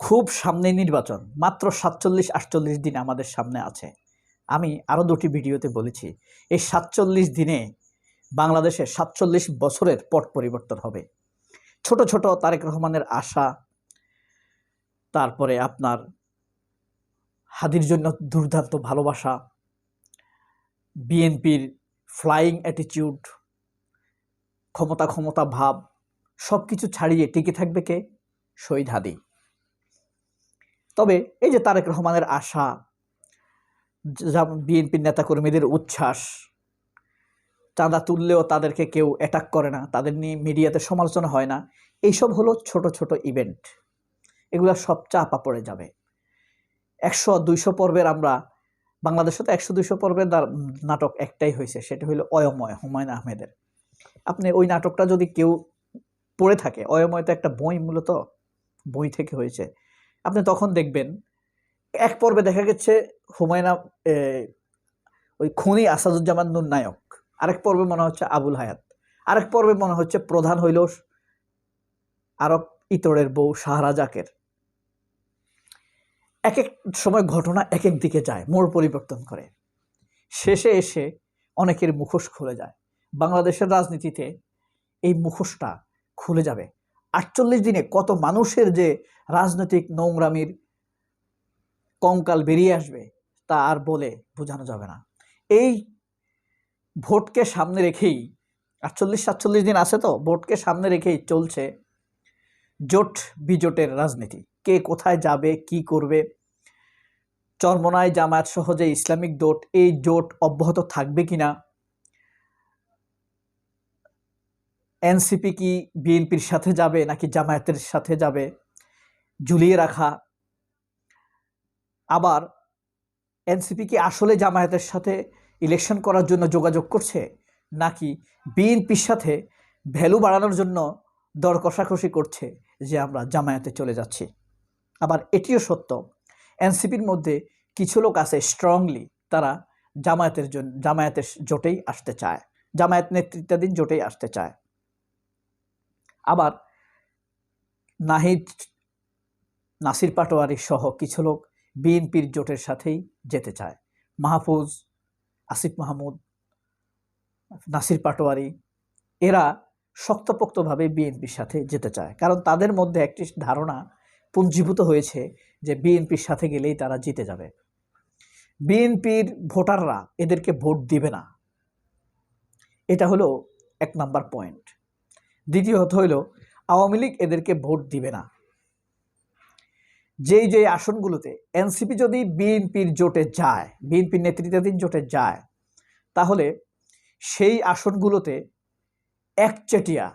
খুব সামনে নির্বাচন, মাত্র ৪৭-৪৮ দিন আমাদের সামনে আছে। আমি আরও দুটি ভিডিওতে বলেছি, এই ৪৭ দিনে বাংলাদেশে ৪৭ বছরের পট পরিবর্তন হবে। ছোট ছোট তারেক রহমানের আশা, তারপরে আপনার হাদির জন্য দুর্দান্ত ভালোবাসা, বিএনপির ফ্লাইং অ্যাটিটিউড, ক্ষমতা ভাব, সব কিছু ছাড়িয়ে টিকে থাকবে কে? শহীদ হাদি। তবে এই যে তারেক রহমানের আশা, বিএনপির নেতাকর্মীদের উচ্ছ্বাস, চাঁদা তুললেও তাদেরকে কেউ অ্যাটাক করে না, তাদের নিয়ে মিডিয়াতে সমালোচনা হয় না, এইসব হলো ছোট ছোট ইভেন্ট। এগুলো সব চাপা পড়ে যাবে। 100-200 পর্বের আমরা বাংলাদেশে তো 100-200 পর্বের নাটক একটাই হয়েছে, সেটা হলো অয়ময়, হুমায়ুন আহমেদের। আপনি ওই নাটকটা যদি কেউ পড়ে থাকে, অয়ময় তো একটা বই, মূলত বই থেকে হয়েছে, আপনি তখন দেখবেন এক পর্বে দেখা গেছে ওই খুনি আসাদুজ্জামান নূর নায়ক, আরেক পর্বে মনে হচ্ছে আবুল হায়াত, আরেক পর্বে মনে হচ্ছে প্রধান হইল আরব ইতরের বউ শাহরাজাকের। এক এক সময় ঘটনা এক এক দিকে যায়, মোড় পরিবর্তন করে, শেষে এসে অনেকের মুখোশ খুলে যায়। বাংলাদেশের রাজনীতিতে এই মুখোশটা খুলে যাবে। 48 দিনে কত মানুষের যে রাজনৈতিক নোংরামির কঙ্কাল বেরিয়ে আসবে তা আর বলে বোঝানো যাবে না। এই ভোটকে সামনে রেখেই 48-47 দিন আছে, তো ভোটকে সামনে রেখেই চলছে জোট বিজোটের রাজনীতি। কে কোথায় যাবে, কি করবে, চরমোনাই জামায়াত সহ যে ইসলামিক জোট, এই জোট অব্যাহত থাকবে কিনা, এনসিপি কি বিএনপির সাথে যাবে নাকি জামায়াতের সাথে যাবে, ঝুলিয়ে রাখা। আবার এনসিপি কি আসলে জামায়াতের সাথে ইলেকশন করার জন্য যোগাযোগ করছে, নাকি বিএনপির সাথে ভ্যালু বাড়ানোর জন্য দর কষাকষি করছে যে আমরা জামায়াতে চলে যাচ্ছি। আবার এটিও সত্য, এনসিপির মধ্যে কিছু লোক আছে স্ট্রংলি, তারা জামায়াতের জোটেই আসতে চায়, জামায়াত নেতৃত্বাধীন জোটেই আসতে চায়। আবার নাহিদ, নাসির পাটোয়ারি সহ কিছু লোক বিএনপির জোটের সাথেই যেতে চায়। মাহফুজ, আসিফ মাহমুদ, নাসির পাটোয়ারি, এরা শক্তপোক্তভাবে বিএনপির সাথে যেতে চায়, কারণ তাদের মধ্যে একটি ধারণা পুঞ্জীভূত হয়েছে যে বিএনপির সাথে গেলেই তারা জিতে যাবে। বিএনপির ভোটাররা এদেরকে ভোট দিবে না, এটা হলো 1 নাম্বার পয়েন্ট। দ্বিতীয়ত হলো আওয়ামী লীগ এদেরকে ভোট দিবে না। যেই আসনগুলোতে এনসিপি যদি বিএনপির জোটে যায়, বিএনপির নেতৃত্বাধীন জোটে যায়, তাহলে সেই আসনগুলোতে একচেটিয়া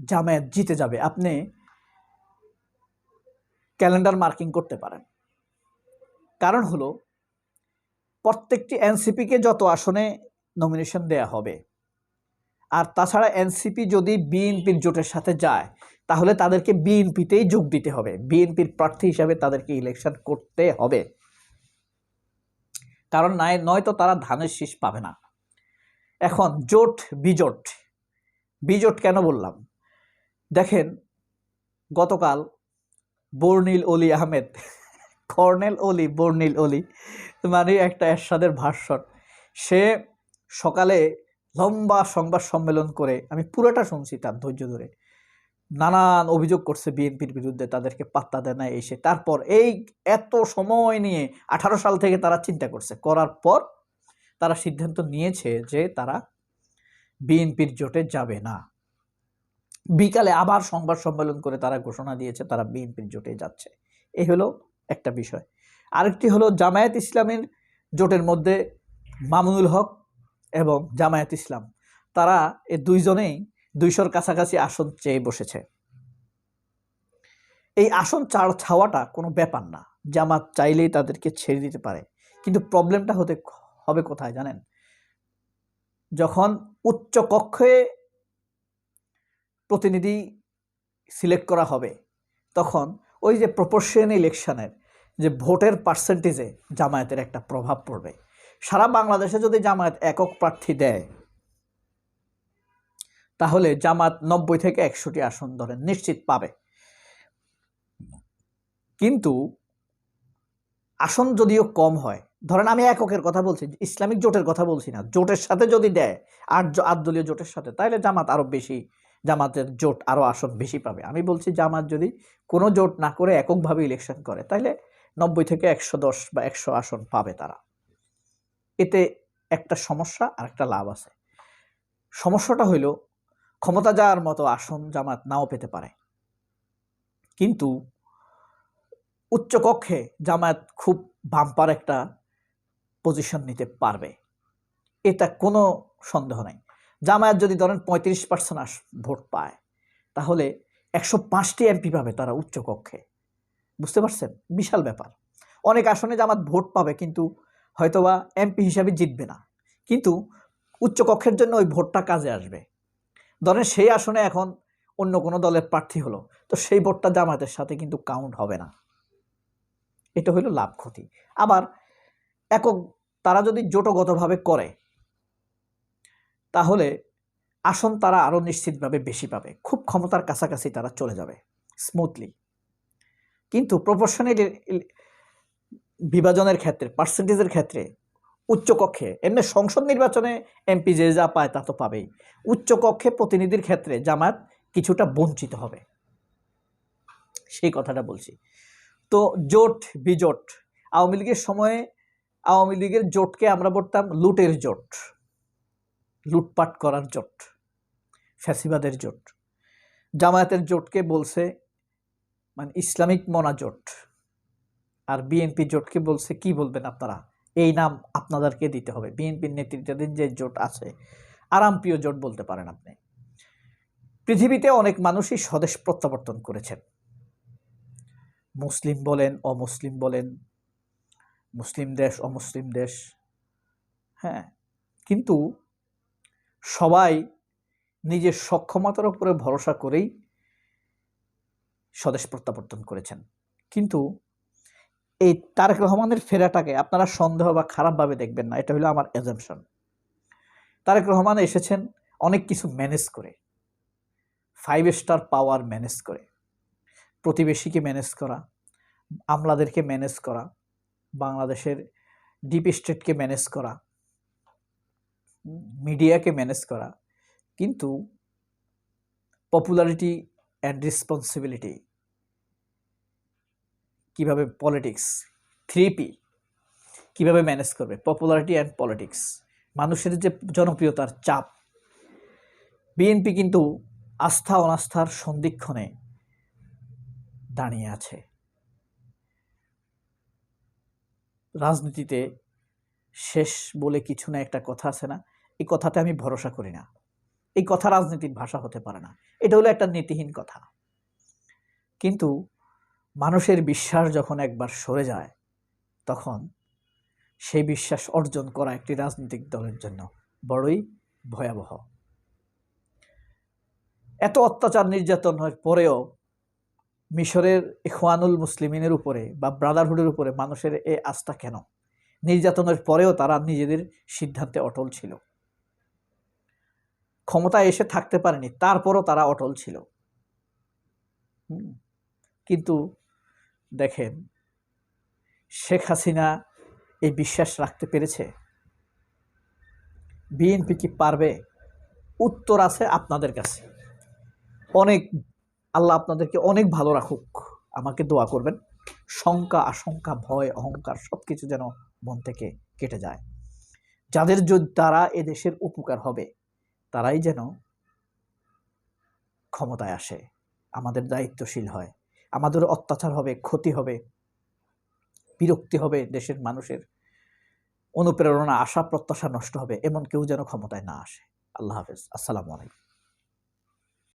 জামায়াত জিতে যাবে। আপনি ক্যালেন্ডার মার্কিং করতে পারেন। কারণ হলো প্রত্যেকটি এনসিপিকে যত আসনে নমিনেশন দেয়া হবে, আর তাছাড়া এনসিপি যদি বিএনপির জোটের সাথে যায়, তাহলে তাদেরকে বিএনপিতেই যোগ দিতে হবে, বিএনপির প্রার্থী হিসাবে তাদেরকে ইলেকশন করতে হবে, কারণ নয়তো তারা ধানের শীষ পাবে না। এখন জোট বিজোট, বিজোট কেন বললাম, দেখেন গতকাল বর্নিল অলি আহমেদ, কর্নেল অলি বর্নিল অলি, মানে একটা এরশাদের ভাষ্য, সে সকালে লম্বা সংবাদ সম্মেলন করে, আমি পুরোটা শুনছি তার ধৈর্য ধরে, নানান অভিযোগ করছে বিএনপির বিরুদ্ধে, তাদেরকে পাত্তা দেয় না এসে। তারপর এই এত সময় নিয়ে 18 সাল থেকে তারা চিন্তা করছে, করার পর তারা সিদ্ধান্ত নিয়েছে যে তারা বিএনপির জোটে যাবে না। বিকালে আবার সংবাদ সম্মেলন করে তারা ঘোষণা দিয়েছে তারা বিএনপির জোটে যাচ্ছে। এই হলো একটা বিষয়। আরেকটি হলো জামায়াত ইসলামের জোটের মধ্যে মামুনুল হক এবং জামায়াত ইসলাম, তারা এই দুইজনেই 200-র কাছাকাছি আসন চেয়ে বসেছে। এই আসন ছাওয়াটা কোনো ব্যাপার না, জামাত চাইলেই তাদেরকে ছেড়ে দিতে পারে। কিন্তু প্রবলেমটা হবে কোথায় জানেন, যখন উচ্চ কক্ষে প্রতিনিধি সিলেক্ট করা হবে, তখন ওই যে প্রপোর্শন ইলেকশনের যে ভোটের পার্সেন্টেজে জামায়াতের একটা প্রভাব পড়বে। সারা বাংলাদেশে যদি জামায়াত একক প্রার্থী দেয়, তাহলে জামাত 90 থেকে 100টি আসন ধরেন নিশ্চিত পাবে। কিন্তু আসন যদিও কম হয়, ধরেন আমি এককের কথা বলছি, ইসলামিক জোটের কথা বলছি না, জোটের সাথে যদি দেয় আট দলীয় জোটের সাথে, তাহলে জামাত আরো বেশি, জামাতের জোট আরো আসন বেশি পাবে। আমি বলছি জামাত যদি কোনো জোট না করে এককভাবে ইলেকশন করে, তাহলে 90 থেকে 110 বা 100 আসন পাবে তারা। এতে একটা সমস্যা আর একটা লাভ আছে। সমস্যাটা হইল ক্ষমতা যাওয়ার মতো আসন জামাত নাও পেতে পারে, কিন্তু উচ্চকক্ষে জামায়াত খুব বাম্পার একটা পজিশন নিতে পারবে, এটা কোনো সন্দেহ নাই। জামায়াত যদি ধরেন 35% ভোট পায়, তাহলে 105টি এমপি পাবে তারা উচ্চকক্ষে। বুঝতে পারছেন? বিশাল ব্যাপার। অনেক আসনে জামাত ভোট পাবে, কিন্তু হয়তোবা এমপি হিসাবে জিতবে না, কিন্তু উচ্চকক্ষের জন্য ওই ভোটটা কাজে আসবে। ধরেন সেই আসনে এখন অন্য কোনো দলের প্রার্থী হলো, তো সেই ভোটটা জামায়াতের সাথে কিন্তু কাউন্ট হবে না। এটা হলো লাভ ক্ষতি। আবার একক তারা যদি জোটগতভাবে করে, তাহলে আসন তারা আরো নিশ্চিতভাবে বেশি পাবে, খুব ক্ষমতার কাছাকাছি তারা চলে যাবে স্মুথলি। কিন্তু প্রপোর্শনাল বিভাজনের ক্ষেত্রে, পার্সেন্টেজের ক্ষেত্রে উচ্চকক্ষে, এমনি সংসদ নির্বাচনে এমপি যে যা পায় তা তো পাবেই, উচ্চকক্ষে প্রতিনিধির ক্ষেত্রে জামায়াত কিছুটা বঞ্চিত হবে, সেই কথাটা বলছি। তো জোট বিজোট, আওয়ামী লীগের সময়ে আওয়ামী লীগের জোটকে আমরা বলতাম লুটের জোট, লুটপাট করার জোট, ফ্যাসিবাদের জোট। জামায়াতের জোটকে বলছে মানে ইসলামিক মনা জোট, আর বিএনপি জোটকে বলছে কি বলবেন আপনারা, এই নাম আপনাদেরকে দিতে হবে। বিএনপির নেতৃত্বাধীন যে জোট আছে, আরামপ্রিয় জোট বলতে পারেন আপনি। পৃথিবীতে অনেক মানুষই স্বদেশ প্রত্যাবর্তন করেছেন, মুসলিম বলেন, অমুসলিম বলেন, মুসলিম দেশ, অমুসলিম দেশ, হ্যাঁ, কিন্তু সবাই নিজের সক্ষমতার উপরে ভরসা করেই স্বদেশ প্রত্যাবর্তন করেছেন। কিন্তু এই তারেক রহমানের ফেরাটাকে আপনারা সন্দেহ বা খারাপভাবে দেখবেন না, এটা হলো আমার অ্যাজাম্পশন। তারেক রহমান এসেছেন অনেক কিছু ম্যানেজ করে, 5 স্টার পাওয়ার ম্যানেজ করে, প্রতিবেশীকে ম্যানেজ করা, আমলাদেরকে ম্যানেজ করা, বাংলাদেশের ডিপ স্টেটকে ম্যানেজ করা, মিডিয়াকে ম্যানেজ করা, কিন্তু পপুলারিটি অ্যান্ড রেসপন্সিবিলিটি, কিভাবে পলিটিক্স, 3P কিভাবে ম্যানেজ করবে, পপুলারিটি অ্যান্ড পলিটিক্স, মানুষের যে জনপ্রিয়তার চাপ, বিএনপি কিন্তু আস্থা অনাস্থার সন্ধিক্ষণে দাঁড়িয়ে আছে। রাজনীতিতে শেষ বলে কিছু না, একটা কথা আছে না, এই কথাতে আমি ভরসা করি না। এই কথা রাজনীতির ভাষা হতে পারে না, এটা হলো একটা নীতিহীন কথা। কিন্তু মানুষের বিশ্বাস যখন একবার সরে যায়, তখন সেই বিশ্বাস অর্জন করা একটি রাজনৈতিক দলের জন্য বড়ই ভয়াবহ। এত অত্যাচার নির্যাতনের পরেও মিশরের ইখওয়ানুল মুসলিমিনের উপরে বা ব্রাদারহুডের উপরে মানুষের এই আস্থা কেন? নির্যাতনের পরেও তারা নিজেদের সিদ্ধান্তে অটল ছিল, ক্ষমতায় এসে থাকতে পারেনি, তারপরও তারা অটল ছিল। কিন্তু দেখেন, শেখ হাসিনা এই বিশ্বাস রাখতে পেরেছে? বিএনপি কি পারবে? উত্তর আছে আপনাদের কাছে। অনেক, আল্লাহ আপনাদেরকে অনেক ভালো রাখুক, আমাকে দোয়া করবেন। শঙ্কা, আশঙ্কা, ভয়, অহংকার সবকিছু যেন মন থেকে কেটে যায়। যাদের দ্বারা এদেশের উপকার হবে তারাই যেন ক্ষমতায় আসে, আমাদের দায়িত্বশীল হয়। আমাদের অত্যাচার হবে, ক্ষতি হবে, বিরক্তি হবে, দেশের মানুষের অনুপ্রেরণা, আশা প্রত্যাশা নষ্ট হবে, এমন কেউ যেন ক্ষমতায় না আসে। আল্লাহ হাফেজ, আসসালামু আলাইকুম।